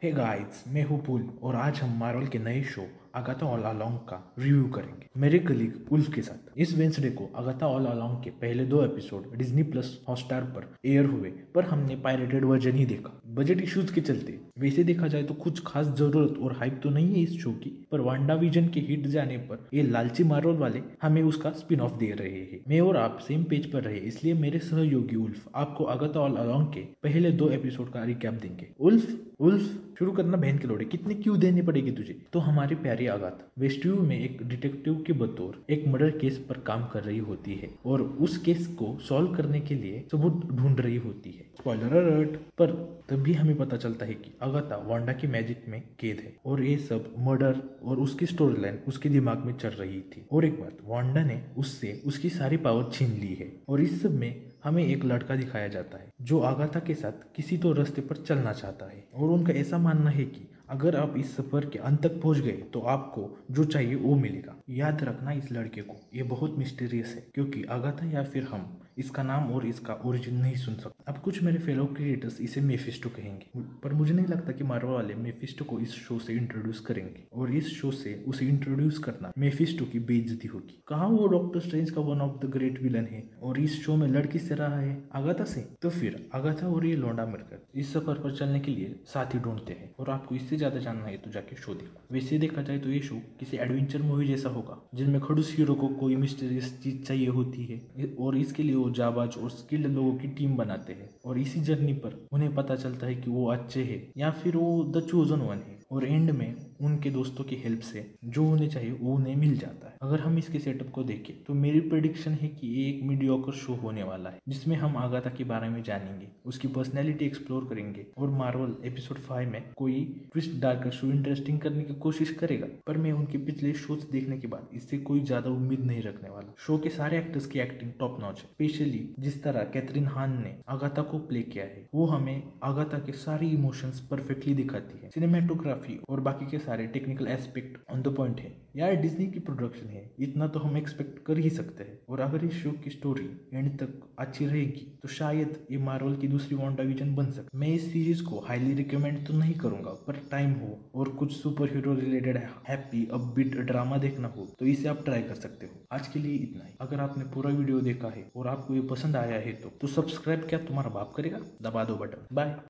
Hey guys, मैं हूँ पुल और आज हम मार्वल के नए शो अगाथा ऑल अलोंग का रिव्यू करेंगे मेरे कलीग उल्फ के साथ। इस वेंसडे को अगाथा ऑल अलोंग के पहले 2 एपिसोड डिज्नी प्लस हॉटस्टार पर एयर हुए, पर हमने पायरेटेड वर्जन ही देखा बजट इश्यूज के चलते। वैसे देखा जाए तो कुछ खास जरूरत और हाइप तो नहीं है इस शो की, पर वांडा विजन के हिट जाने पर ये लालची मार्वल वाले हमें उसका स्पिन ऑफ दे रहे हैं। मैं और आप सेम पेज पर रहे, इसलिए मेरे सहयोगी उल्फ आपको अगाथा ऑल अलोंग के पहले 2 एपिसोड का रिकैप देंगे। उल्फ शुरू करना बहन के लोड़े, कितने क्यों देने पड़ेगी तुझे। तो हमारी प्यारी अगाथा वेस्टव्यू में एक डिटेक्टिव के बतौर एक मर्डर केस पर काम कर रही होती है और उस केस को सॉल्व करने के लिए सबूत ढूंढ रही होती है। Spoiler alert. पर तभी हमें पता चलता है कि अगाथा वांडा की मैजिक में कैद है और ये सब मर्डर और उसकी स्टोरी लाइन उसके दिमाग में चल रही थी। और एक बात, वांडा ने उससे उसकी सारी पावर छीन ली है। और इस सब में हमें एक लड़का दिखाया जाता है जो अगाथा के साथ किसी तो रास्ते पर चलना चाहता है और उनका ऐसा मानना है कि अगर आप इस सफर के अंत तक पहुंच गए तो आपको जो चाहिए वो मिलेगा। याद रखना इस लड़के को, ये बहुत मिस्टीरियस है क्योंकि अगाथा या फिर हम इसका नाम और इसका ओरिजिन नहीं सुन सकते। अब कुछ मेरे फेलो क्रिएटर्स इसे मेफिस्टो कहेंगे, पर मुझे नहीं लगता कि मार्वल वाले मेफिस्टो को इस शो से इंट्रोड्यूस करेंगे और इस शो से उसे इंट्रोड्यूस करना मेफिस्टो की बेइज्जती होगी। कहाँ वो डॉक्टर स्ट्रेंज का one of the great villain है और इस शो में लड़की से रहा है अगाथा से। तो फिर अगाथा और ये लौंडा मिलकर इस सफर पर चलने के लिए साथी ढूंढते हैं। और आपको इससे ज्यादा जानना है तो जाके शो देखो। वैसे देखा जाए तो ये शो किसी एडवेंचर मूवी जैसा होगा जिनमें खड़ूस हीरो को कोई मिस्टीरियस चीज चाहिए होती है और इसके लिए वो जाबाज और स्किल्ड लोगों की टीम बनाते हैं और इसी जर्नी पर उन्हें पता चलता है कि वो अच्छे हैं या फिर वो द चोजन वन है। और एंड में उनके दोस्तों की हेल्प से जो उन्हें चाहिए वो उन्हें मिल जाता है। अगर हम इसके सेटअप को देखें तो मेरी प्रेडिक्शन है कि ये एक मीडियोकर शो होने वाला है जिसमें हम अगाथा के बारे में जानेंगे, उसकी पर्सनैलिटी एक्सप्लोर करेंगे और मार्वल एपिसोड 5 में कोई ट्विस्ट डालकर शो इंटरेस्टिंग करने की कोशिश करेगा। पर मैं उनके पिछले शोज देखने के बाद इससे कोई ज्यादा उम्मीद नहीं रखने वाला। शो के सारे एक्टर्स की एक्टिंग टॉप नॉच है, स्पेशली जिस तरह कैथरीन हान ने अगाथा को प्ले किया है वो हमें अगाथा के सारे इमोशंस परफेक्टली दिखाती है। सिनेमेटोग्राफी और बाकी के सारे technical aspect on the point है। यार डिज्नी की प्रोडक्शन है, इतना तो हम एक्सपेक्ट कर ही सकते हैं। और अगर इस शो की स्टोरी एंड तक अच्छी रहेगी तो शायद ये मार्वल की दूसरी वांडा विजन बन सकती। मैं इस सीरीज को हाईली रिकमेंड तो नहीं करूंगा, पर टाइम हो और कुछ super hero related happy upbeat drama देखना हो तो इसे आप ट्राई कर सकते हो। आज के लिए इतना ही। अगर आपने पूरा वीडियो देखा है और आपको ये पसंद आया है तो सब्सक्राइब क्या तुम्हारा बाप करेगा, दबा दो बटन। बाय।